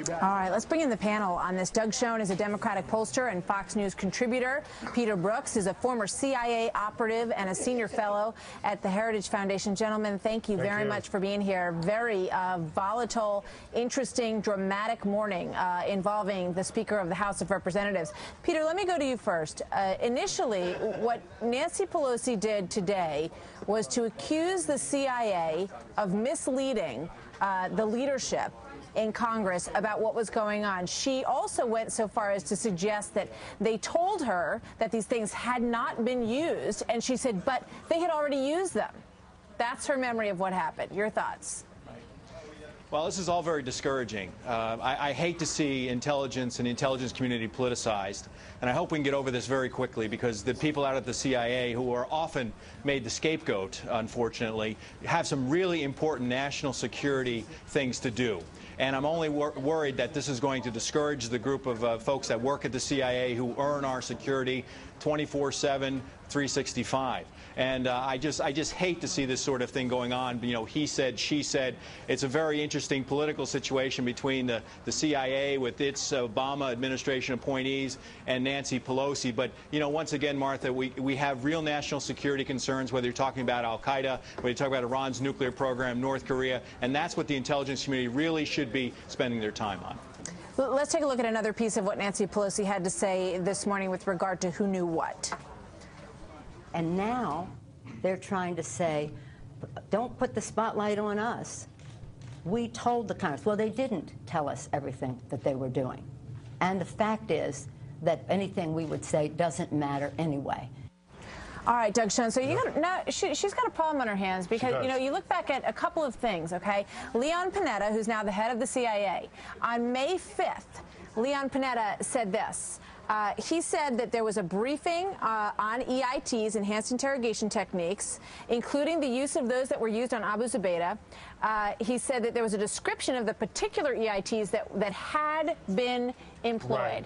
All right, let's bring in the panel on this. Doug Schoen is a Democratic pollster and Fox News contributor. Peter Brookes is a former CIA operative and a senior fellow at the Heritage Foundation. Gentlemen, thank you very much for being here. Very volatile, interesting, dramatic morning involving the Speaker of the House of Representatives. Peter, let me go to you first. Initially, what Nancy Pelosi did today was to accuse the CIA of misleading the leadership in Congress about what was going on. She also went so far as to suggest that they told her that these things had not been used, and she said, but they had already used them. That's her memory of what happened. Your thoughts? Well, this is all very discouraging. I hate to see intelligence and the intelligence community politicized, and I hope we can get over this very quickly, because the people out at the CIA, who are often made the scapegoat, unfortunately, have some really important national security things to do. And I'm only worried that this is going to discourage the group of folks that work at the CIA who earn our security 24/7, 365. And I just hate to see this sort of thing going on. You know, he said, she said. It's a very interesting political situation between the CIA with its Obama administration appointees and Nancy Pelosi. But, you know, once again, Martha, we have real national security concerns, whether you're talking about al-Qaeda, whether you're talking about Iran's nuclear program, North Korea, and that's what the intelligence community really should be spending their time on. Let's take a look at another piece of what Nancy Pelosi had to say this morning with regard to who knew what. And now they're trying to say, don't put the spotlight on us. We told the Congress. Well, they didn't tell us everything that they were doing. And the fact is that anything we would say doesn't matter anyway. All right, Doug Schoen, so she's got a problem on her hands, because, you know, you look back at a couple of things, okay? Leon Panetta, who's now the head of the CIA, on May 5th, Leon Panetta said this. He said that there was a briefing on EITs, enhanced interrogation techniques, including the use of those that were used on Abu Zubaydah. He said that there was a description of the particular EITs that had been employed.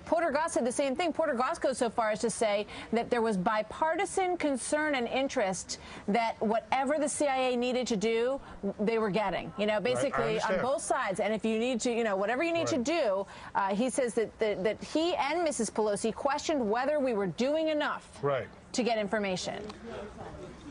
Porter Goss said the same thing. Porter Goss goes so far as to say that there was bipartisan concern and interest that whatever the CIA needed to do, they were getting. You know, basically on both sides. And if you need to, you know, whatever you need to do, he says that he and Mrs. Pelosi questioned whether we were doing enough to get information.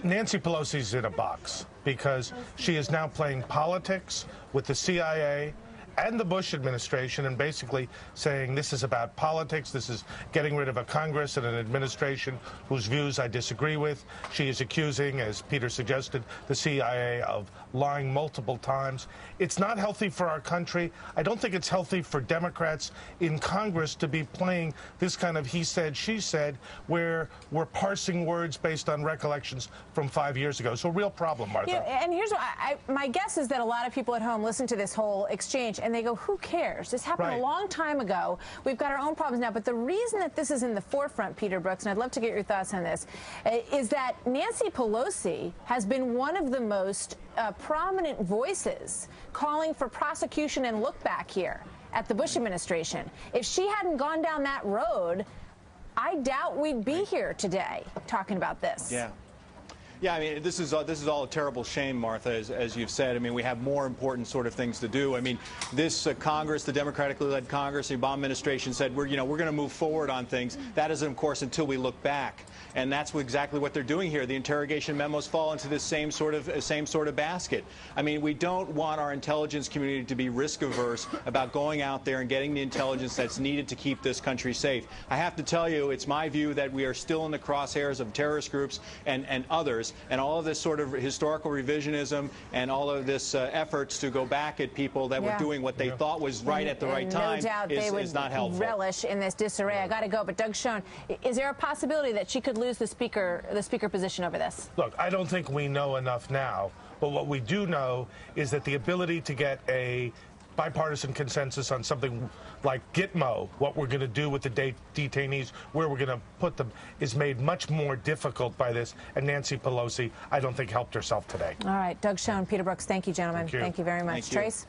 Nancy Pelosi's in a box because she is now playing politics with the CIA and the Bush administration, and basically saying this is about politics, this is getting rid of a Congress and an administration whose views I disagree with. She is accusing, as Peter suggested, the CIA of lying multiple times. It's not healthy for our country. I don't think it's healthy for Democrats in Congress to be playing this kind of he said, she said, where we're parsing words based on recollections from 5 years ago. So a real problem, Martha. Yeah, and here's what my guess is that a lot of people at home listen to this whole exchange and they go, who cares? This happened a long time ago. We've got our own problems now. But the reason that this is in the forefront, Peter Brookes, and I'd love to get your thoughts on this, is that Nancy Pelosi has been one of the most prominent voices calling for prosecution and look back here at the Bush administration. If she hadn't gone down that road, I doubt we'd be here today talking about this. Yeah, I mean, this is all a terrible shame, Martha, as you've said. I mean, we have more important sort of things to do. I mean, this Congress, the democratically led Congress, the Obama administration said we're going to move forward on things. That isn't, of course, until we look back, and that's exactly what they're doing here. The interrogation memos fall into this same sort of basket. I mean, we don't want our intelligence community to be risk averse about going out there and getting the intelligence that's needed to keep this country safe. I have to tell you, it's my view that we are still in the crosshairs of terrorist groups and others. And all of this sort of historical revisionism and all of this efforts to go back at people that were doing what they thought was right at the right time no doubt they would is not helpful. Relish in this disarray. I got to go, but Doug Schoen, is there a possibility that she could lose the speaker position over this? Look, I don't think we know enough now, but what we do know is that the ability to get a bipartisan consensus on something like Gitmo, what we're going to do with the detainees, where we're going to put them, is made much more difficult by this. And Nancy Pelosi, I don't think, helped herself today. All right, Doug Schoen, Peter Brookes, thank you, gentlemen. Thank you very much. Trace?